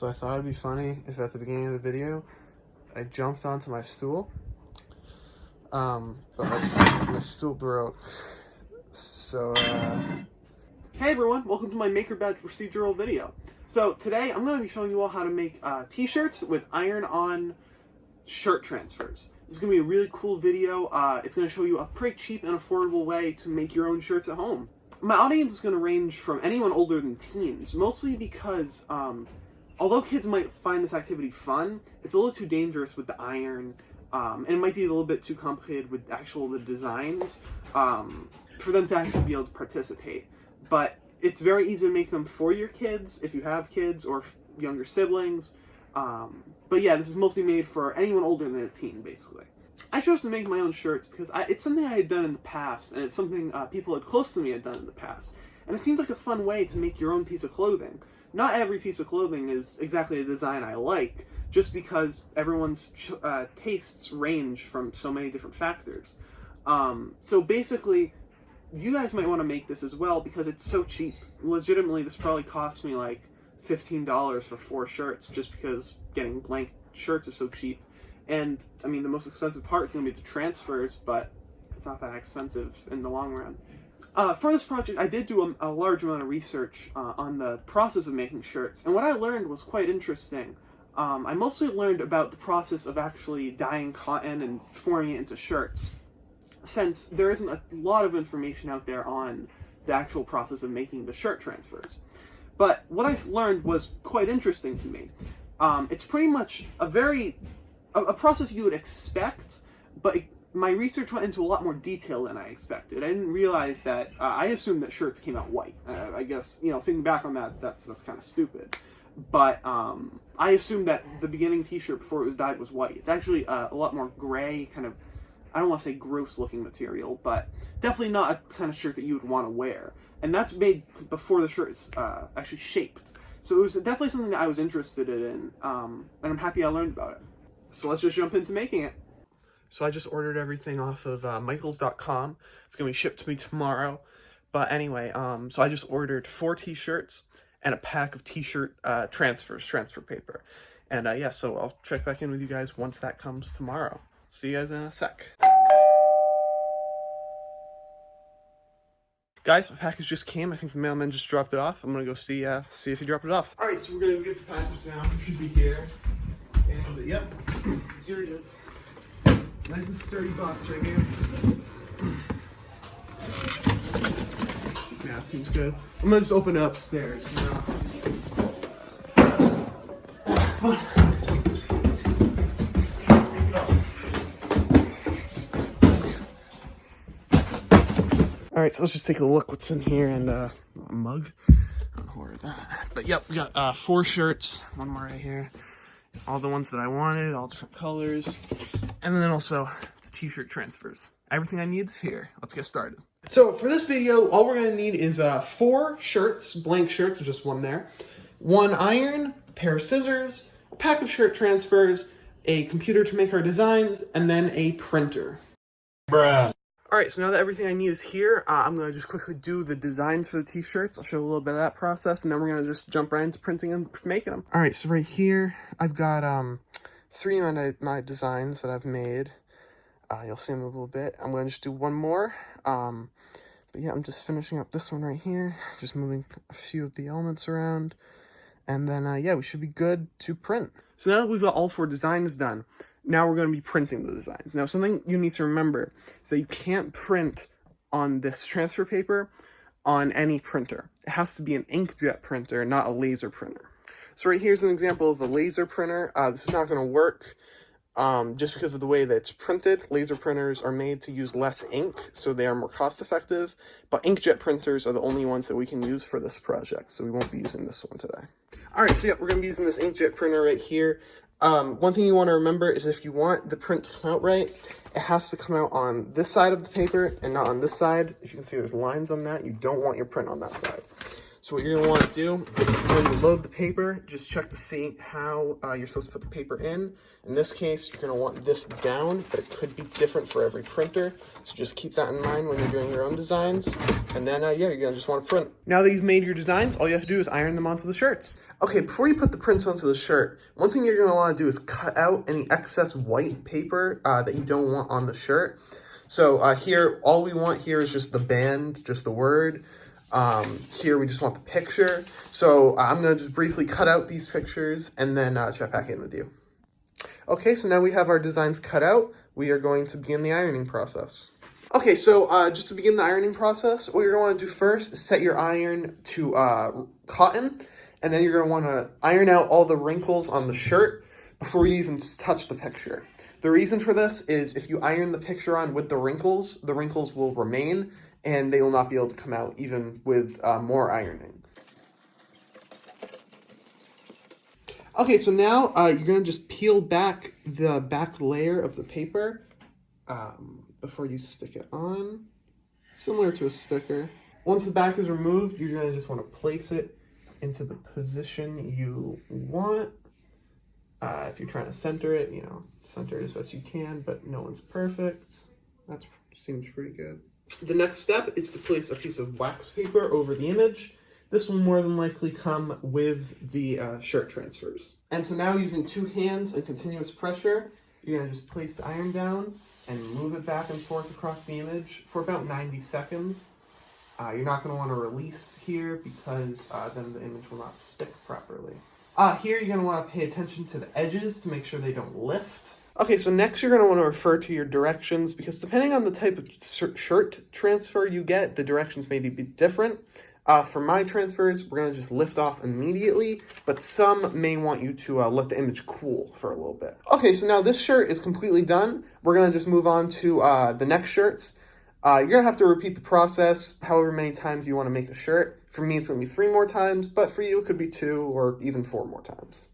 So I thought it'd be funny if at the beginning of the video, I jumped onto my stool, but my stool broke. So, Hey everyone, welcome to my Maker Badge procedural video. So today I'm going to be showing you all how to make t-shirts with iron-on shirt transfers. This is going to be a really cool video. It's going to show you a pretty cheap and affordable way to make your own shirts at home. My audience is going to range from anyone older than teens, mostly because although kids might find this activity fun, it's a little too dangerous with the iron, and it might be a little bit too complicated with the designs for them to actually be able to participate. But it's very easy to make them for your kids, if you have kids or younger siblings. But yeah, this is mostly made for anyone older than a teen, basically. I chose to make my own shirts because it's something I had done in the past, and it's something people close to me had done in the past. And it seemed like a fun way to make your own piece of clothing. Not every piece of clothing is exactly the design I like, just because everyone's tastes range from so many different factors. So basically, you guys might want to make this as well because it's so cheap. Legitimately, this probably cost me like $15 for 4 shirts just because getting blank shirts is so cheap. And, I mean, the most expensive part is going to be the transfers, but it's not that expensive in the long run. For this project, I did do a large amount of research on the process of making shirts, and what I learned was quite interesting. I mostly learned about the process of actually dyeing cotton and forming it into shirts, since there isn't a lot of information out there on the actual process of making the shirt transfers. But what I've learned was quite interesting to me. It's pretty much a process you would expect, but my research went into a lot more detail than I expected. I didn't realize that, I assumed that shirts came out white. I guess, thinking back on that, that's kind of stupid. But I assumed that the beginning t-shirt before it was dyed was white. It's actually a lot more gray, kind of, I don't want to say gross looking material, but definitely not a kind of shirt that you would want to wear. And that's made before the shirt is actually shaped. So it was definitely something that I was interested in, and I'm happy I learned about it. So let's just jump into making it. So I just ordered everything off of michaels.com. It's going to be shipped to me tomorrow. But anyway, so I just ordered 4 t-shirts and a pack of t-shirt transfer paper. And yeah, so I'll check back in with you guys once that comes tomorrow. See you guys in a sec. Guys, my package just came. I think the mailman just dropped it off. I'm gonna go see if he dropped it off. All right, so we're gonna get the package down. It should be here. And yep, here it is. Nice and sturdy box right here. Yeah, seems good. I'm gonna just open it upstairs. Alright, so let's just take a look what's in here, and a mug. I don't know where that. But yep, we got 4 shirts, one more right here. All the ones that I wanted, all different colors. And then also the t-shirt transfers. Everything I need is here. Let's get started. So for this video, all we're gonna need is 4 shirts, blank shirts, just one there. 1 iron, a pair of scissors, a pack of shirt transfers, a computer to make our designs, and then a printer. Bruh. Alright, so now that everything I need is here, I'm going to just quickly do the designs for the t-shirts. I'll show you a little bit of that process, and then we're going to just jump right into printing and making them. Alright, so right here, I've got 3 of my designs that I've made. You'll see them a little bit. I'm going to just do one more. But yeah, I'm just finishing up this one right here. Just moving a few of the elements around. And then, yeah, we should be good to print. So now that we've got all 4 designs done, now we're going to be printing the designs. Now, something you need to remember is that you can't print on this transfer paper on any printer. It has to be an inkjet printer, not a laser printer. So right here's an example of a laser printer. This is not going to work just because of the way that it's printed. Laser printers are made to use less ink, so they are more cost effective. But inkjet printers are the only ones that we can use for this project, so we won't be using this one today. All right, so yeah, we're going to be using this inkjet printer right here. One thing you want to remember is if you want the print to come out right, it has to come out on this side of the paper and not on this side. If you can see there's lines on that, you don't want your print on that side. So what you're going to want to do is when you load the paper, just check to see how you're supposed to put the paper in. In this case, you're going to want this down, but it could be different for every printer. So just keep that in mind when you're doing your own designs. And then, yeah, you're going to just want to print. Now that you've made your designs, all you have to do is iron them onto the shirts. Okay, before you put the prints onto the shirt, one thing you're going to want to do is cut out any excess white paper that you don't want on the shirt. So here, all we want here is just the band, just the word. Here we just want the picture. So I'm going to just briefly cut out these pictures and then check back in with you. Okay, so now we have our designs cut out. We are going to begin the ironing process. Okay, so just to begin the ironing process, what you're going to want to do first is set your iron to cotton, and then you're going to want to iron out all the wrinkles on the shirt before you even touch the picture. The reason for this is if you iron the picture on with the wrinkles will remain, and they will not be able to come out even with more ironing. Okay, so now you're going to just peel back the back layer of the paper before you stick it on, similar to a sticker. Once the back is removed, you're going to just want to place it into the position you want. If you're trying to center it, center it as best you can, but no one's perfect. That seems pretty good. The next step is to place a piece of wax paper over the image. This will more than likely come with the shirt transfers. And so now using 2 hands and continuous pressure, you're going to just place the iron down and move it back and forth across the image for about 90 seconds. You're not going to want to release here because then the image will not stick properly. Here you're going to want to pay attention to the edges to make sure they don't lift. Okay, so next you're going to want to refer to your directions because depending on the type of shirt transfer you get, the directions may be different. For my transfers, we're going to just lift off immediately, but some may want you to let the image cool for a little bit. Okay, so now this shirt is completely done. We're going to just move on to the next shirts. You're going to have to repeat the process however many times you want to make a shirt. For me, it's going to be 3 more times, but for you, it could be 2 or even 4 more times.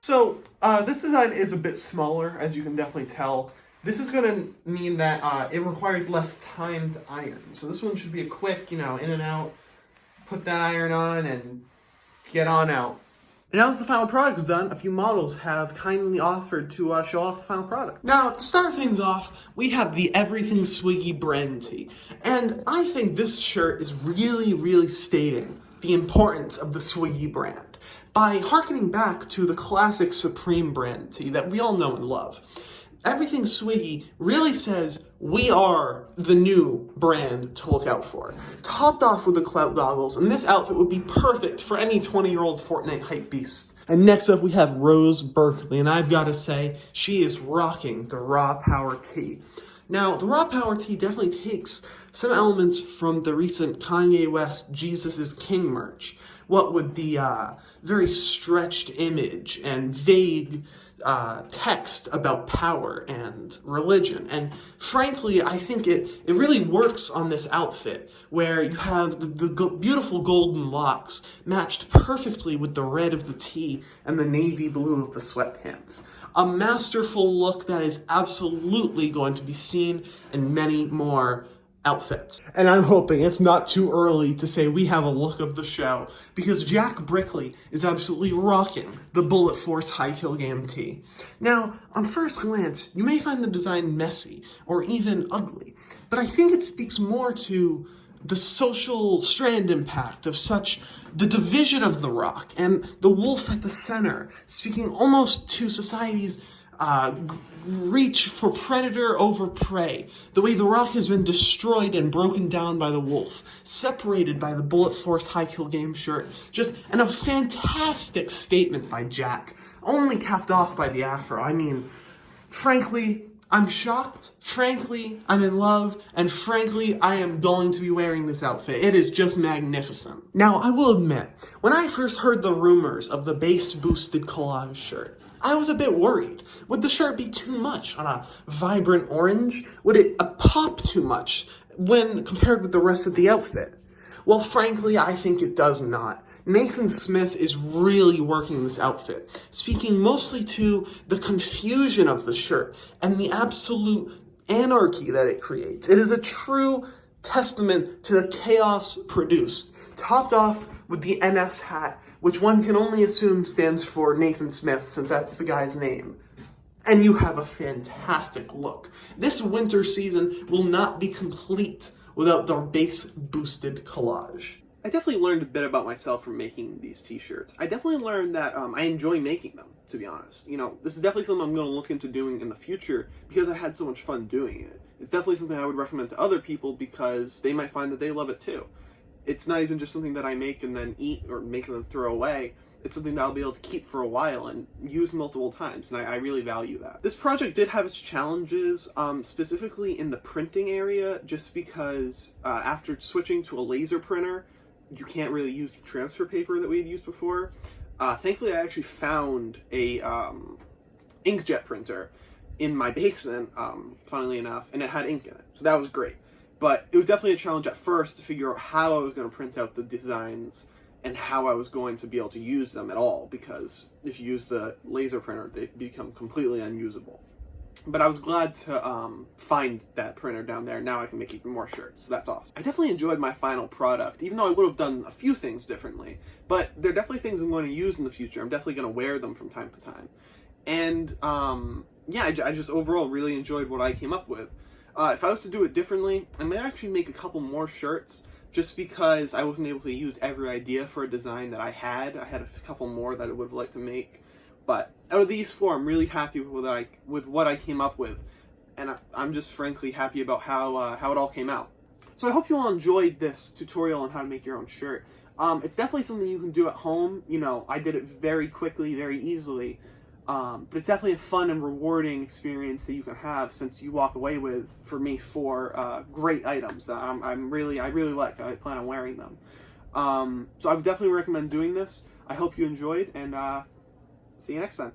So this design is a bit smaller, as you can definitely tell. This is going to mean that it requires less time to iron. So this one should be a quick, in and out, put that iron on and get on out. And now that the final product is done, a few models have kindly offered to show off the final product. Now, to start things off, we have the Everything Swiggy brand tee. And I think this shirt is really, really stating the importance of the Swiggy brand by harkening back to the classic Supreme brand tee that we all know and love. Everything Swiggy really says we are the new brand to look out for. Topped off with the clout goggles, and this outfit would be perfect for any 20-year-old Fortnite hype beast. And next up we have Rose Berkeley, and I've got to say, she is rocking the Raw Power tee. Now, the Raw Power tee definitely takes some elements from the recent Kanye West Jesus is King merch. What with the very stretched image and vague text about power and religion. And frankly, I think it really works on this outfit, where you have the beautiful golden locks matched perfectly with the red of the tee and the navy blue of the sweatpants. A masterful look that is absolutely going to be seen in many more outfits. And I'm hoping it's not too early to say we have a look of the show, because Jack Brickley is absolutely rocking the Bullet Force High Kill Game tee. Now, on first glance, you may find the design messy or even ugly, but I think it speaks more to the social strand impact of the division of the rock and the wolf at the center, speaking almost to society's reach for predator over prey, the way the rock has been destroyed and broken down by the wolf, separated by the bullet force high kill game shirt, and a fantastic statement by Jack, only capped off by the afro. I mean, frankly, I'm shocked, frankly, I'm in love, and frankly, I am going to be wearing this outfit. It is just magnificent. Now, I will admit, when I first heard the rumors of the bass-boosted collage shirt, I was a bit worried. Would the shirt be too much on a vibrant orange? Would it pop too much when compared with the rest of the outfit? Well, frankly, I think it does not. Nathan Smith is really working this outfit, speaking mostly to the confusion of the shirt and the absolute anarchy that it creates. It is a true testament to the chaos produced, topped off with the NS hat, which one can only assume stands for Nathan Smith, since that's the guy's name. And you have a fantastic look. This winter season will not be complete without the bass-boosted collage. I definitely learned a bit about myself from making these t-shirts. I definitely learned that I enjoy making them, to be honest. You know, this is definitely something I'm going to look into doing in the future because I had so much fun doing it. It's definitely something I would recommend to other people because they might find that they love it too. It's not even just something that I make and then eat or make and then throw away. It's something that I'll be able to keep for a while and use multiple times, and I really value that. This project did have its challenges, specifically in the printing area, just because after switching to a laser printer, you can't really use the transfer paper that we had used before. Thankfully, I actually found a inkjet printer in my basement, funnily enough, and it had ink in it, so that was great. But it was definitely a challenge at first to figure out how I was going to print out the designs and how I was going to be able to use them at all, because if you use the laser printer, they become completely unusable. But I was glad to find that printer down there. Now I can make even more shirts, so that's awesome. I definitely enjoyed my final product, even though I would have done a few things differently. But they're definitely things I'm going to use in the future. I'm definitely going to wear them from time to time. And yeah, I just overall really enjoyed what I came up with. If I was to do it differently, I might actually make a couple more shirts, just because I wasn't able to use every idea for a design that I had. I had a couple more that I would have liked to make. But out of these four, I'm really happy with what I came up with. And I'm just frankly happy about how it all came out. So I hope you all enjoyed this tutorial on how to make your own shirt. It's definitely something you can do at home. You know, I did it very quickly, very easily. But it's definitely a fun and rewarding experience that you can have, since you walk away with, for me, four great items that I really like. I plan on wearing them. So I would definitely recommend doing this. I hope you enjoyed, and see you next time.